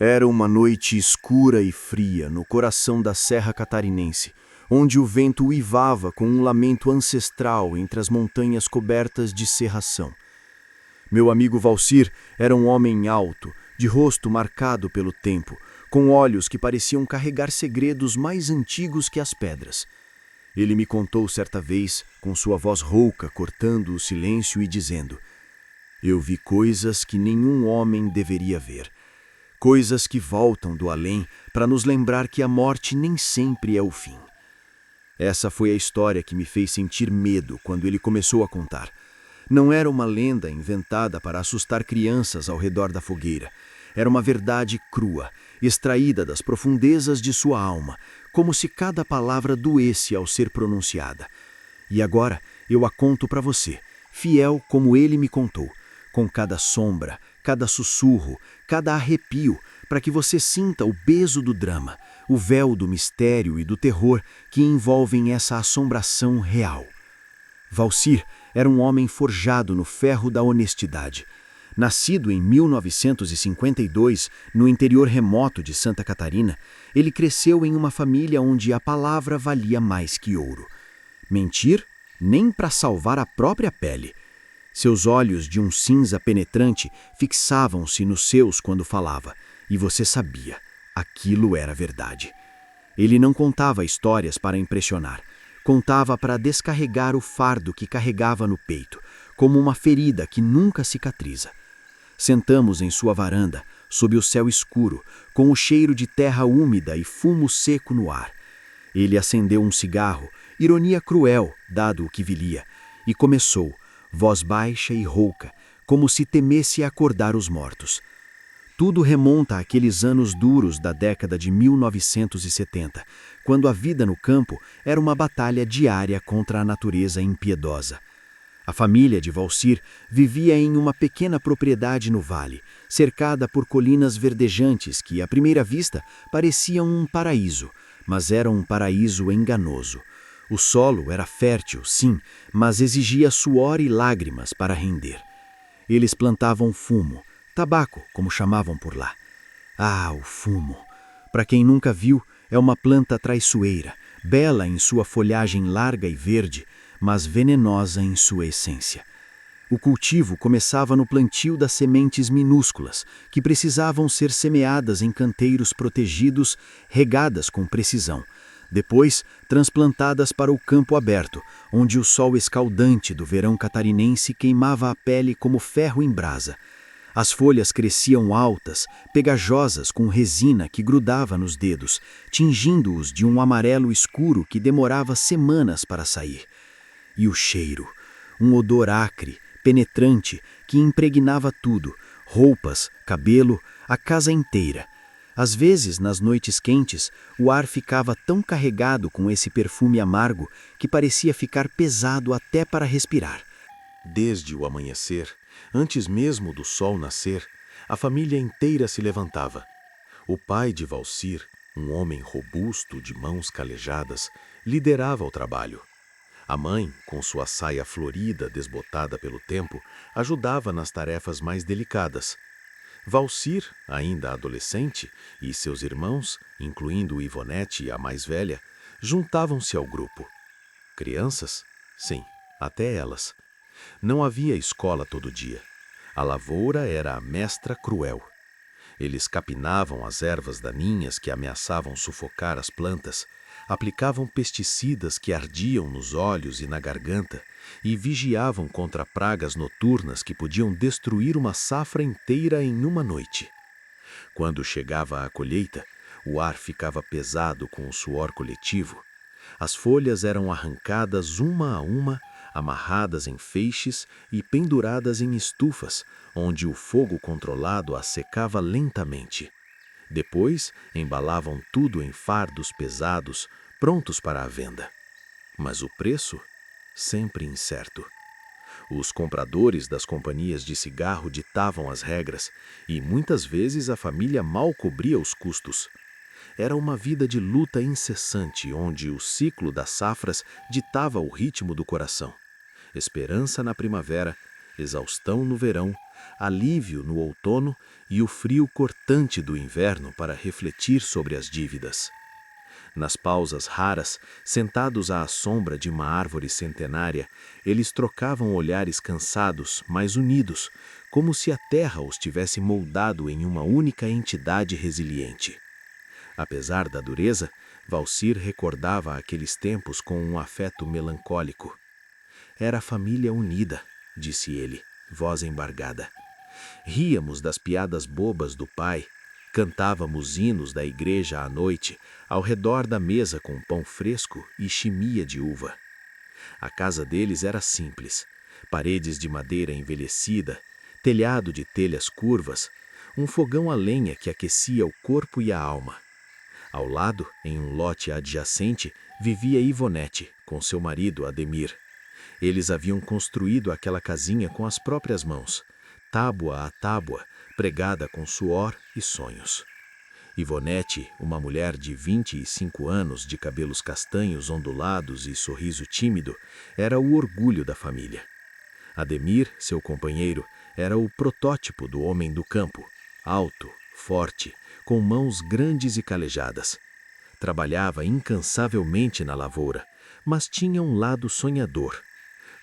Era uma noite escura e fria no coração da Serra Catarinense, onde o vento uivava com um lamento ancestral entre as montanhas cobertas de cerração. Meu amigo Valcir era um homem alto, de rosto marcado pelo tempo, com olhos que pareciam carregar segredos mais antigos que as pedras. Ele me contou certa vez, com sua voz rouca cortando o silêncio e dizendo: "Eu vi coisas que nenhum homem deveria ver. Coisas que voltam do além para nos lembrar que a morte nem sempre é o fim." Essa foi a história que me fez sentir medo quando ele começou a contar. Não era uma lenda inventada para assustar crianças ao redor da fogueira. Era uma verdade crua, extraída das profundezas de sua alma, como se cada palavra doesse ao ser pronunciada. E agora eu a conto para você, fiel como ele me contou, com cada sombra, cada sussurro, cada arrepio, para que você sinta o peso do drama, o véu do mistério e do terror que envolvem essa assombração real. Valcir era um homem forjado no ferro da honestidade. Nascido em 1952, no interior remoto de Santa Catarina, ele cresceu em uma família onde a palavra valia mais que ouro. Mentir? Nem para salvar a própria pele. Seus olhos de um cinza penetrante fixavam-se nos seus quando falava, e você sabia, aquilo era verdade. Ele não contava histórias para impressionar, contava para descarregar o fardo que carregava no peito, como uma ferida que nunca cicatriza. Sentamos em sua varanda, sob o céu escuro, com o cheiro de terra úmida e fumo seco no ar. Ele acendeu um cigarro, ironia cruel, dado o que vilia, e começou, voz baixa e rouca, como se temesse acordar os mortos. Tudo remonta àqueles anos duros da década de 1970, quando a vida no campo era uma batalha diária contra a natureza impiedosa. A família de Valcir vivia em uma pequena propriedade no vale, cercada por colinas verdejantes que, à primeira vista, pareciam um paraíso, mas era um paraíso enganoso. O solo era fértil, sim, mas exigia suor e lágrimas para render. Eles plantavam fumo, tabaco, como chamavam por lá. Ah, o fumo! Para quem nunca viu, é uma planta traiçoeira, bela em sua folhagem larga e verde, mas venenosa em sua essência. O cultivo começava no plantio das sementes minúsculas, que precisavam ser semeadas em canteiros protegidos, regadas com precisão. Depois, transplantadas para o campo aberto, onde o sol escaldante do verão catarinense queimava a pele como ferro em brasa. As folhas cresciam altas, pegajosas com resina que grudava nos dedos, tingindo-os de um amarelo escuro que demorava semanas para sair. E o cheiro, um odor acre, penetrante, que impregnava tudo, roupas, cabelo, a casa inteira. Às vezes, nas noites quentes, o ar ficava tão carregado com esse perfume amargo que parecia ficar pesado até para respirar. Desde o amanhecer, antes mesmo do sol nascer, a família inteira se levantava. O pai de Valcir, um homem robusto de mãos calejadas, liderava o trabalho. A mãe, com sua saia florida desbotada pelo tempo, ajudava nas tarefas mais delicadas. Valcir, ainda adolescente, e seus irmãos, incluindo Ivonete, a mais velha, juntavam-se ao grupo. Crianças? Sim, até elas. Não havia escola todo dia. A lavoura era a mestra cruel. Eles capinavam as ervas daninhas que ameaçavam sufocar as plantas, aplicavam pesticidas que ardiam nos olhos e na garganta e vigiavam contra pragas noturnas que podiam destruir uma safra inteira em uma noite. Quando chegava a colheita, o ar ficava pesado com o suor coletivo. As folhas eram arrancadas uma a uma, amarradas em feixes e penduradas em estufas, onde o fogo controlado as secava lentamente. Depois, embalavam tudo em fardos pesados, prontos para a venda. Mas o preço? Sempre incerto. Os compradores das companhias de cigarro ditavam as regras, e muitas vezes a família mal cobria os custos. Era uma vida de luta incessante, onde o ciclo das safras ditava o ritmo do coração. Esperança na primavera, exaustão no verão, alívio no outono e o frio cortante do inverno para refletir sobre as dívidas. Nas pausas raras, sentados à sombra de uma árvore centenária, eles trocavam olhares cansados, mas unidos, como se a terra os tivesse moldado em uma única entidade resiliente. Apesar da dureza, Valcir recordava aqueles tempos com um afeto melancólico. Era a família unida, disse ele, voz embargada. Ríamos das piadas bobas do pai, cantávamos hinos da igreja à noite, ao redor da mesa com pão fresco e chimia de uva. A casa deles era simples, paredes de madeira envelhecida, telhado de telhas curvas, um fogão a lenha que aquecia o corpo e a alma. Ao lado, em um lote adjacente, vivia Ivonete, com seu marido Ademir. Eles haviam construído aquela casinha com as próprias mãos, tábua a tábua, pregada com suor e sonhos. Ivonete, uma mulher de 25 anos, de cabelos castanhos ondulados e sorriso tímido, era o orgulho da família. Ademir, seu companheiro, era o protótipo do homem do campo, alto, forte, com mãos grandes e calejadas. Trabalhava incansavelmente na lavoura, mas tinha um lado sonhador.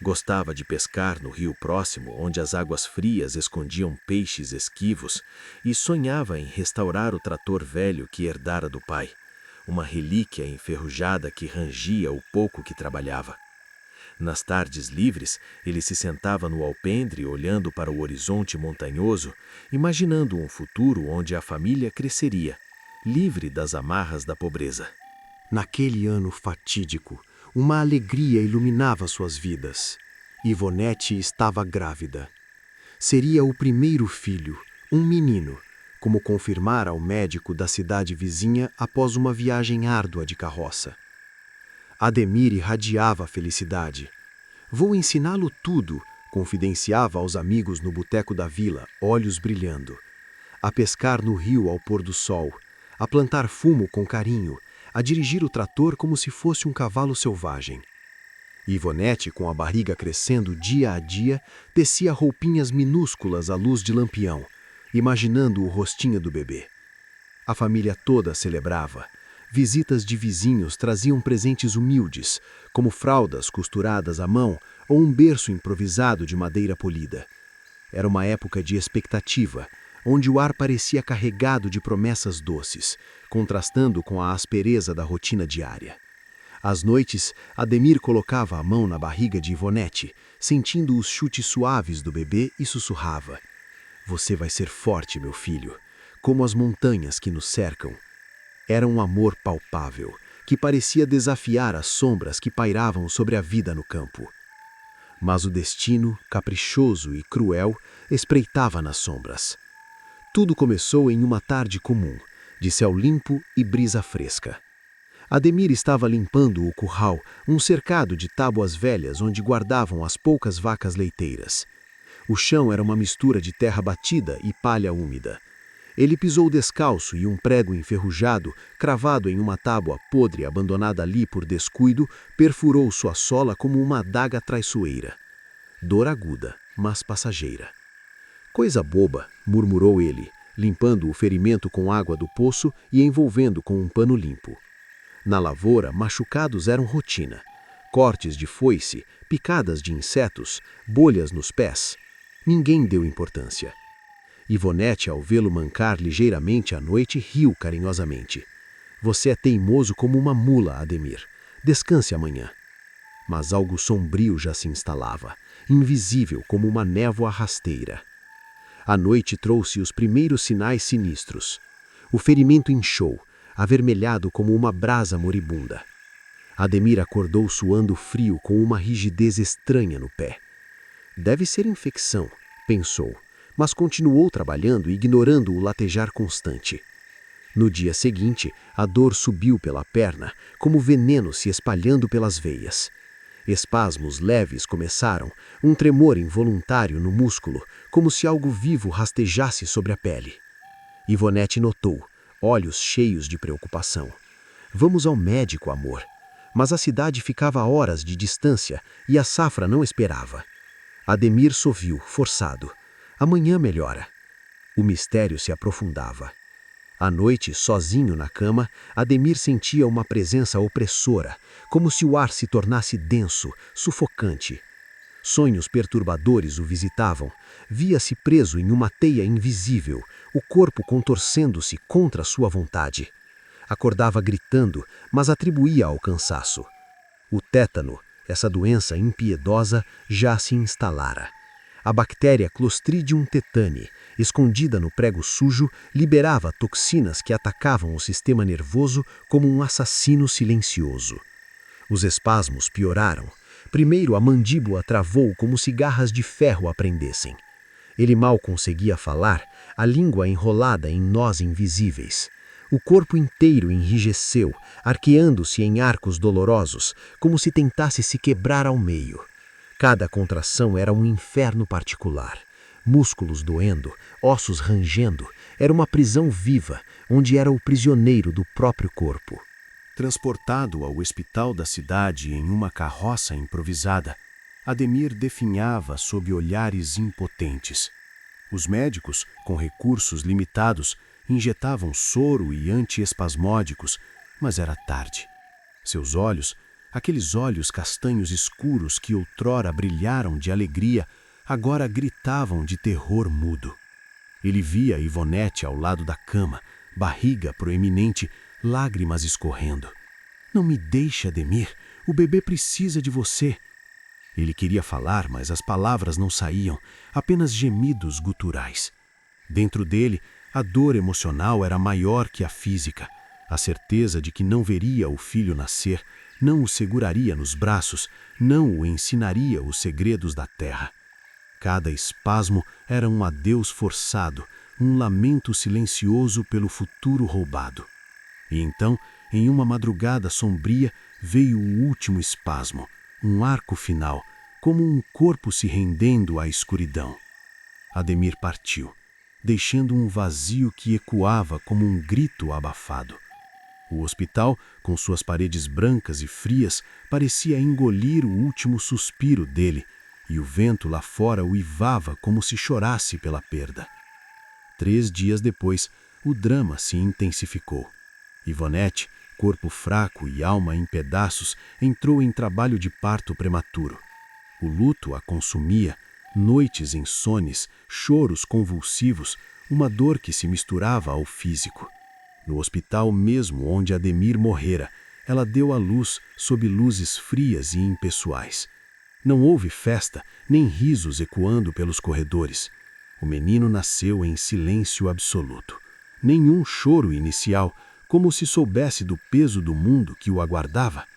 Gostava de pescar no rio próximo, onde as águas frias escondiam peixes esquivos, e sonhava em restaurar o trator velho que herdara do pai, uma relíquia enferrujada que rangia o pouco que trabalhava. Nas tardes livres, ele se sentava no alpendre olhando para o horizonte montanhoso, imaginando um futuro onde a família cresceria, livre das amarras da pobreza. Naquele ano fatídico, uma alegria iluminava suas vidas. Ivonete estava grávida. Seria o primeiro filho, um menino, como confirmara o médico da cidade vizinha após uma viagem árdua de carroça. Ademir irradiava a felicidade. Vou ensiná-lo tudo, confidenciava aos amigos no boteco da vila, olhos brilhando. A pescar no rio ao pôr do sol, a plantar fumo com carinho, a dirigir o trator como se fosse um cavalo selvagem. Ivonete, com a barriga crescendo dia a dia, tecia roupinhas minúsculas à luz de lampião, imaginando o rostinho do bebê. A família toda celebrava. Visitas de vizinhos traziam presentes humildes, como fraldas costuradas à mão ou um berço improvisado de madeira polida. Era uma época de expectativa, onde o ar parecia carregado de promessas doces, contrastando com a aspereza da rotina diária. Às noites, Ademir colocava a mão na barriga de Ivonete, sentindo os chutes suaves do bebê e sussurrava: "Você vai ser forte, meu filho, como as montanhas que nos cercam." Era um amor palpável, que parecia desafiar as sombras que pairavam sobre a vida no campo. Mas o destino, caprichoso e cruel, espreitava nas sombras. Tudo começou em uma tarde comum, de céu limpo e brisa fresca. Ademir estava limpando o curral, um cercado de tábuas velhas onde guardavam as poucas vacas leiteiras. O chão era uma mistura de terra batida e palha úmida. Ele pisou descalço e um prego enferrujado, cravado em uma tábua podre abandonada ali por descuido, perfurou sua sola como uma adaga traiçoeira. Dor aguda, mas passageira. "Coisa boba", murmurou ele, limpando o ferimento com água do poço e envolvendo com um pano limpo. Na lavoura, machucados eram rotina. Cortes de foice, picadas de insetos, bolhas nos pés. Ninguém deu importância. Ivonete, ao vê-lo mancar ligeiramente à noite, riu carinhosamente. "Você é teimoso como uma mula, Ademir. Descanse amanhã." Mas algo sombrio já se instalava, invisível como uma névoa rasteira. A noite trouxe os primeiros sinais sinistros. O ferimento inchou, avermelhado como uma brasa moribunda. Ademir acordou suando frio com uma rigidez estranha no pé. "Deve ser infecção", pensou, mas continuou trabalhando, ignorando o latejar constante. No dia seguinte, a dor subiu pela perna, como veneno se espalhando pelas veias. Espasmos leves começaram, um tremor involuntário no músculo, como se algo vivo rastejasse sobre a pele. Ivonete notou, olhos cheios de preocupação. "Vamos ao médico, amor." Mas a cidade ficava a horas de distância e a safra não esperava. Ademir sorriu, forçado. Amanhã melhora. O mistério se aprofundava. À noite, sozinho na cama, Ademir sentia uma presença opressora, como se o ar se tornasse denso, sufocante. Sonhos perturbadores o visitavam. Via-se preso em uma teia invisível, o corpo contorcendo-se contra sua vontade. Acordava gritando, mas atribuía ao cansaço. O tétano, essa doença impiedosa, já se instalara. A bactéria Clostridium tetani, escondida no prego sujo, liberava toxinas que atacavam o sistema nervoso como um assassino silencioso. Os espasmos pioraram. Primeiro a mandíbula travou como se garras de ferro a prendessem. Ele mal conseguia falar, a língua enrolada em nós invisíveis. O corpo inteiro enrijeceu, arqueando-se em arcos dolorosos, como se tentasse se quebrar ao meio. Cada contração era um inferno particular. Músculos doendo, ossos rangendo, era uma prisão viva, onde era o prisioneiro do próprio corpo. Transportado ao hospital da cidade em uma carroça improvisada, Ademir definhava sob olhares impotentes. Os médicos, com recursos limitados, injetavam soro e antiespasmódicos, mas era tarde. Seus olhos, aqueles olhos castanhos escuros que outrora brilharam de alegria, agora gritavam de terror mudo. Ele via Ivonete ao lado da cama, barriga proeminente, lágrimas escorrendo. "Não me deixe, Ademir, o bebê precisa de você." Ele queria falar, mas as palavras não saíam, apenas gemidos guturais. Dentro dele, a dor emocional era maior que a física. A certeza de que não veria o filho nascer, não o seguraria nos braços, não o ensinaria os segredos da terra. Cada espasmo era um adeus forçado, um lamento silencioso pelo futuro roubado. E então, em uma madrugada sombria, veio o último espasmo, um arco final, como um corpo se rendendo à escuridão. Ademir partiu, deixando um vazio que ecoava como um grito abafado. O hospital, com suas paredes brancas e frias, parecia engolir o último suspiro dele, e o vento lá fora uivava como se chorasse pela perda. 3 dias depois, o drama se intensificou. Ivonete, corpo fraco e alma em pedaços, entrou em trabalho de parto prematuro. O luto a consumia, noites insones, choros convulsivos, uma dor que se misturava ao físico. No hospital mesmo onde Ademir morrera, ela deu à luz sob luzes frias e impessoais. Não houve festa, nem risos ecoando pelos corredores. O menino nasceu em silêncio absoluto. Nenhum choro inicial, como se soubesse do peso do mundo que o aguardava.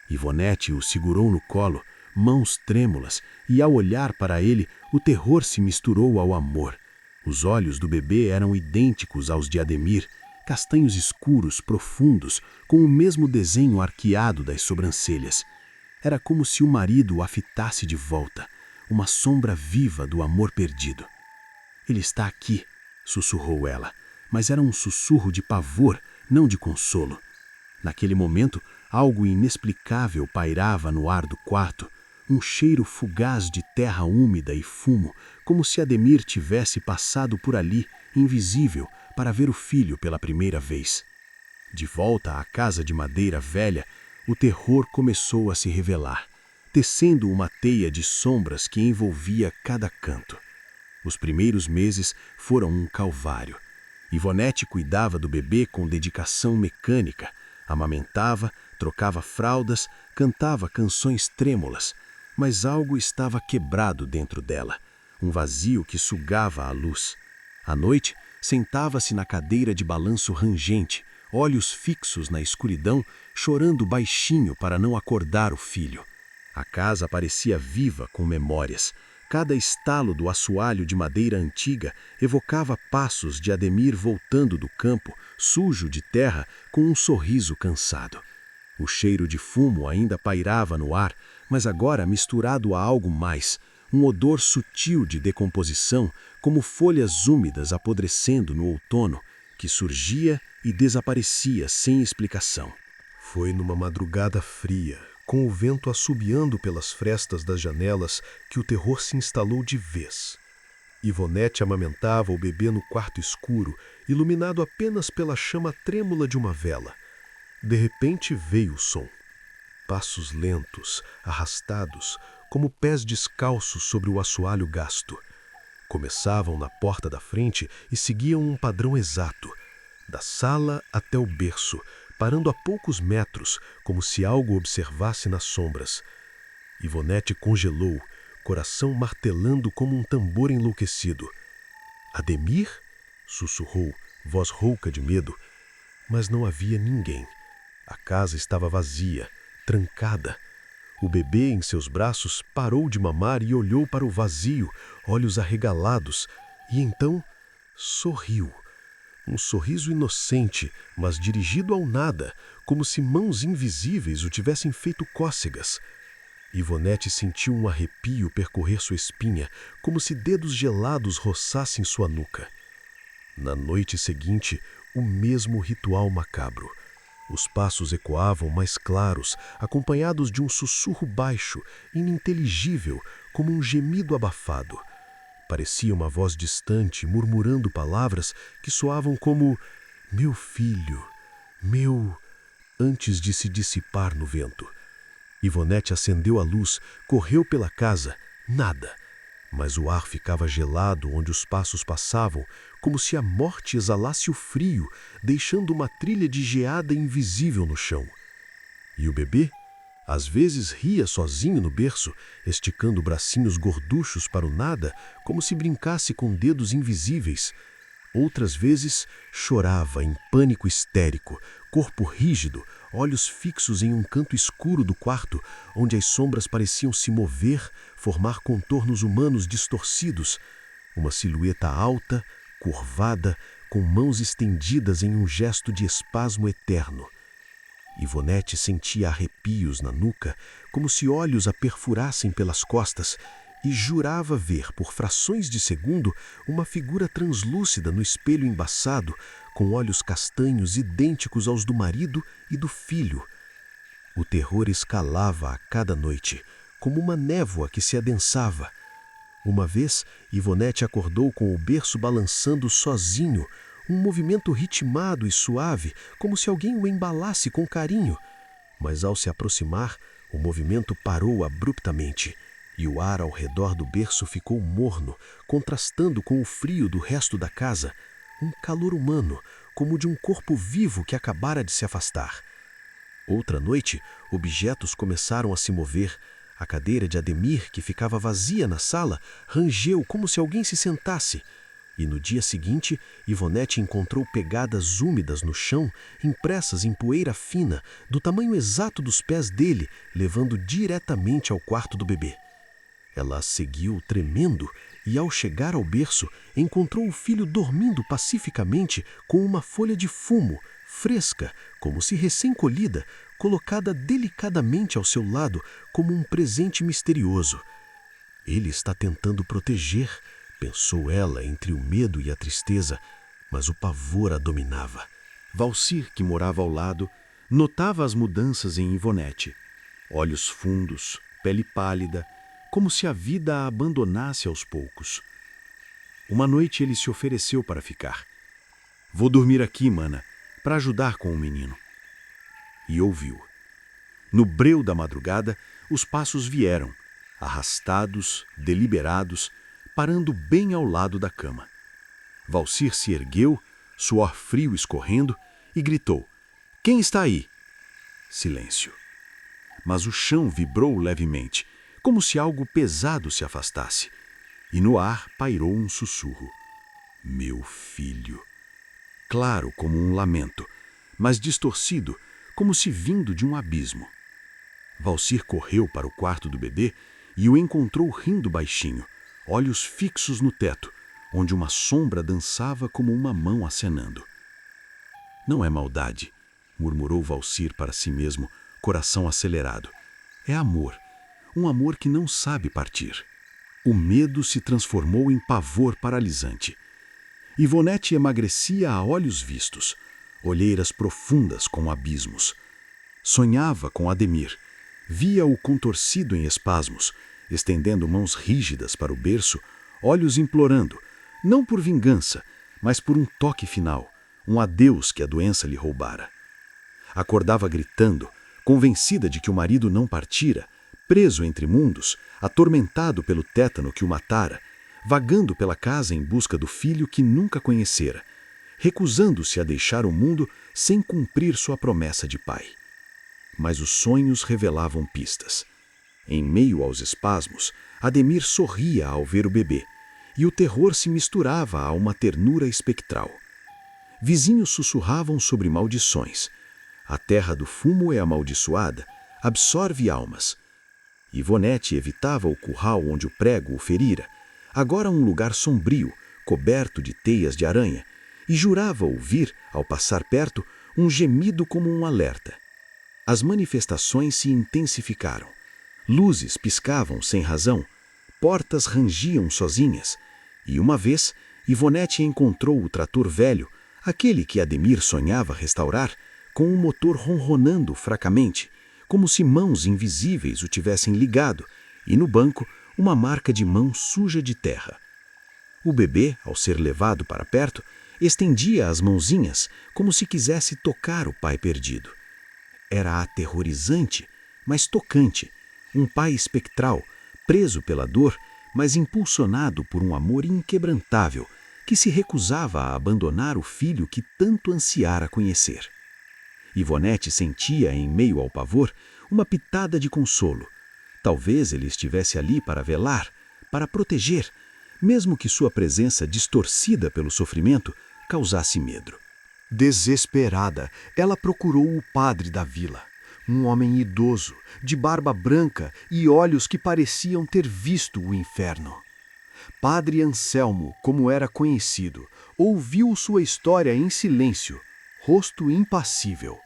Ivonete o segurou no colo, mãos trêmulas, e ao olhar para ele, o terror se misturou ao amor. Os olhos do bebê eram idênticos aos de Ademir, castanhos escuros, profundos, com o mesmo desenho arqueado das sobrancelhas. Era como se o marido o afitasse de volta, uma sombra viva do amor perdido. "Ele está aqui", sussurrou ela, mas era um sussurro de pavor, não de consolo. Naquele momento, algo inexplicável pairava no ar do quarto, um cheiro fugaz de terra úmida e fumo, como se Ademir tivesse passado por ali, invisível, para ver o filho pela primeira vez. De volta à casa de madeira velha, o terror começou a se revelar, tecendo uma teia de sombras que envolvia cada canto. Os primeiros meses foram um calvário. Ivonete cuidava do bebê com dedicação mecânica, amamentava, trocava fraldas, cantava canções trêmulas, mas algo estava quebrado dentro dela, um vazio que sugava a luz. À noite, sentava-se na cadeira de balanço rangente, olhos fixos na escuridão, chorando baixinho para não acordar o filho. A casa parecia viva com memórias. Cada estalo do assoalho de madeira antiga evocava passos de Ademir voltando do campo, sujo de terra, com um sorriso cansado. O cheiro de fumo ainda pairava no ar, mas agora misturado a algo mais, um odor sutil de decomposição, como folhas úmidas apodrecendo no outono, que surgia e desaparecia sem explicação. Foi numa madrugada fria, com o vento assobiando pelas frestas das janelas, que o terror se instalou de vez. Ivonete amamentava o bebê no quarto escuro, iluminado apenas pela chama trêmula de uma vela. De repente veio o som. Passos lentos, arrastados, como pés descalços sobre o assoalho gasto. Começavam na porta da frente e seguiam um padrão exato, da sala até o berço, parando a poucos metros, como se algo observasse nas sombras. Ivonete congelou, coração martelando como um tambor enlouquecido. Ademir? Sussurrou, voz rouca de medo. Mas não havia ninguém. A casa estava vazia, trancada. O bebê em seus braços parou de mamar e olhou para o vazio, olhos arregalados, e então sorriu. Um sorriso inocente, mas dirigido ao nada, como se mãos invisíveis o tivessem feito cócegas. Ivonete sentiu um arrepio percorrer sua espinha, como se dedos gelados roçassem sua nuca. Na noite seguinte, o mesmo ritual macabro. Os passos ecoavam mais claros, acompanhados de um sussurro baixo, ininteligível, como um gemido abafado. Parecia uma voz distante, murmurando palavras que soavam como "meu filho, meu", antes de se dissipar no vento. Ivonete acendeu a luz, correu pela casa, nada. Mas o ar ficava gelado onde os passos passavam, como se a morte exalasse o frio, deixando uma trilha de geada invisível no chão. E o bebê? Às vezes ria sozinho no berço, esticando bracinhos gorduchos para o nada, como se brincasse com dedos invisíveis. Outras vezes chorava em pânico histérico, corpo rígido, olhos fixos em um canto escuro do quarto, onde as sombras pareciam se mover, formar contornos humanos distorcidos. Uma silhueta alta, curvada, com mãos estendidas em um gesto de espasmo eterno. Ivonete sentia arrepios na nuca, como se olhos a perfurassem pelas costas, e jurava ver, por frações de segundo, uma figura translúcida no espelho embaçado, com olhos castanhos idênticos aos do marido e do filho. O terror escalava a cada noite, como uma névoa que se adensava. Uma vez, Ivonete acordou com o berço balançando sozinho, um movimento ritmado e suave, como se alguém o embalasse com carinho. Mas ao se aproximar, o movimento parou abruptamente, e o ar ao redor do berço ficou morno, contrastando com o frio do resto da casa, um calor humano, como de um corpo vivo que acabara de se afastar. Outra noite, objetos começaram a se mover. A cadeira de Ademir, que ficava vazia na sala, rangeu como se alguém se sentasse. E no dia seguinte, Ivonete encontrou pegadas úmidas no chão, impressas em poeira fina, do tamanho exato dos pés dele, levando diretamente ao quarto do bebê. Ela seguiu tremendo e, ao chegar ao berço, encontrou o filho dormindo pacificamente com uma folha de fumo, fresca, como se recém-colhida, colocada delicadamente ao seu lado como um presente misterioso. Ele está tentando proteger, pensou ela entre o medo e a tristeza, mas o pavor a dominava. Valcir, que morava ao lado, notava as mudanças em Ivonete. Olhos fundos, pele pálida, como se a vida a abandonasse aos poucos. Uma noite ele se ofereceu para ficar. "Vou dormir aqui, mana, para ajudar com o menino." E ouviu. No breu da madrugada, os passos vieram, arrastados, deliberados, parando bem ao lado da cama. Valcir se ergueu, suor frio escorrendo, e gritou: "Quem está aí?" Silêncio. Mas o chão vibrou levemente, como se algo pesado se afastasse, e no ar pairou um sussurro: "Meu filho." Claro como um lamento, mas distorcido, como se vindo de um abismo. Valcir correu para o quarto do bebê e o encontrou rindo baixinho, olhos fixos no teto, onde uma sombra dançava como uma mão acenando. "Não é maldade", murmurou Valcir para si mesmo, coração acelerado. "É amor, um amor que não sabe partir." O medo se transformou em pavor paralisante. Ivonete emagrecia a olhos vistos, olheiras profundas com abismos. Sonhava com Ademir, via-o contorcido em espasmos, estendendo mãos rígidas para o berço, olhos implorando, não por vingança, mas por um toque final, um adeus que a doença lhe roubara. Acordava gritando, convencida de que o marido não partira, preso entre mundos, atormentado pelo tétano que o matara, vagando pela casa em busca do filho que nunca conhecera, recusando-se a deixar o mundo sem cumprir sua promessa de pai. Mas os sonhos revelavam pistas. Em meio aos espasmos, Ademir sorria ao ver o bebê, e o terror se misturava a uma ternura espectral. Vizinhos sussurravam sobre maldições. A terra do fumo é amaldiçoada, absorve almas. Ivonete evitava o curral onde o prego o ferira, agora um lugar sombrio, coberto de teias de aranha, e jurava ouvir, ao passar perto, um gemido como um alerta. As manifestações se intensificaram. Luzes piscavam sem razão, portas rangiam sozinhas, e uma vez, Ivonete encontrou o trator velho, aquele que Ademir sonhava restaurar, com o motor ronronando fracamente, como se mãos invisíveis o tivessem ligado, e no banco uma marca de mão suja de terra. O bebê, ao ser levado para perto, estendia as mãozinhas como se quisesse tocar o pai perdido. Era aterrorizante, mas tocante, um pai espectral, preso pela dor, mas impulsionado por um amor inquebrantável, que se recusava a abandonar o filho que tanto ansiara conhecer. Ivonete sentia, em meio ao pavor, uma pitada de consolo. Talvez ele estivesse ali para velar, para proteger, mesmo que sua presença distorcida pelo sofrimento causasse medo. Desesperada, ela procurou o padre da vila, um homem idoso, de barba branca e olhos que pareciam ter visto o inferno. Padre Anselmo, como era conhecido, ouviu sua história em silêncio, rosto impassível.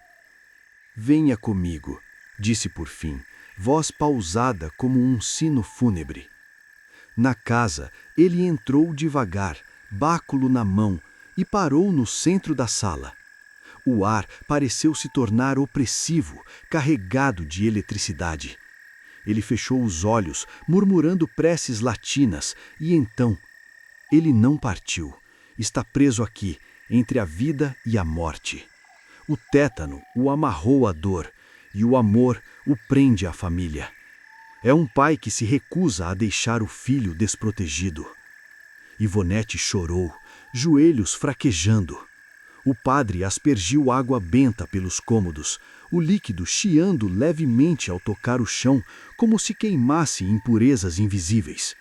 "Venha comigo", disse por fim, voz pausada como um sino fúnebre. Na casa, ele entrou devagar, báculo na mão, e parou no centro da sala. O ar pareceu se tornar opressivo, carregado de eletricidade. Ele fechou os olhos, murmurando preces latinas, e então... Ele não partiu. Está preso aqui, entre a vida e a morte. O tétano o amarrou à dor, e o amor o prende à família. É um pai que se recusa a deixar o filho desprotegido. Ivonete chorou, joelhos fraquejando. O padre aspergiu água benta pelos cômodos, o líquido chiando levemente ao tocar o chão, como se queimasse impurezas invisíveis.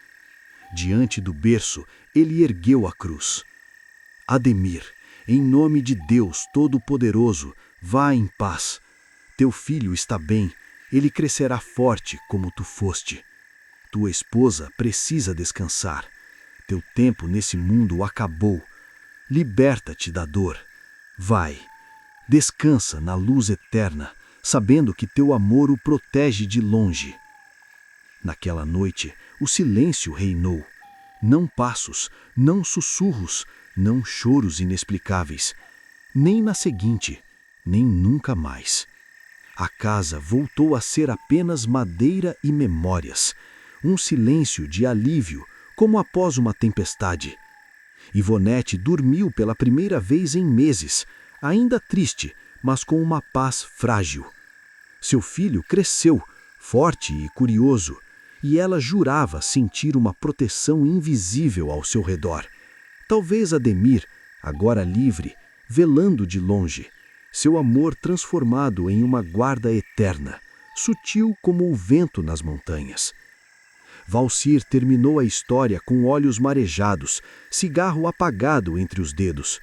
Diante do berço, ele ergueu a cruz. "Ademir, em nome de Deus Todo-Poderoso, vá em paz. Teu filho está bem, ele crescerá forte como tu foste. Tua esposa precisa descansar. Teu tempo nesse mundo acabou. Liberta-te da dor. Vai, descansa na luz eterna, sabendo que teu amor o protege de longe." Naquela noite, o silêncio reinou. Não passos, não sussurros, não choros inexplicáveis. Nem na seguinte, nem nunca mais. A casa voltou a ser apenas madeira e memórias. Um silêncio de alívio, como após uma tempestade. Ivonete dormiu pela primeira vez em meses, ainda triste, mas com uma paz frágil. Seu filho cresceu, forte e curioso, e ela jurava sentir uma proteção invisível ao seu redor. Talvez Ademir, agora livre, velando de longe, seu amor transformado em uma guarda eterna, sutil como o vento nas montanhas. Valcir terminou a história com olhos marejados, cigarro apagado entre os dedos.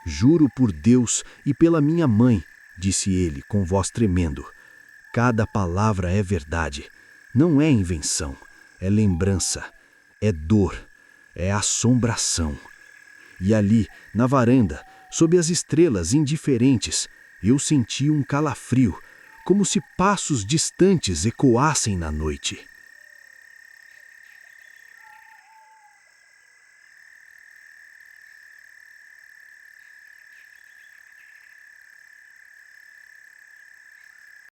"Juro por Deus e pela minha mãe", disse ele com voz tremendo. "Cada palavra é verdade. Não é invenção, é lembrança, é dor, é assombração." E ali, na varanda, sob as estrelas indiferentes, eu senti um calafrio, como se passos distantes ecoassem na noite.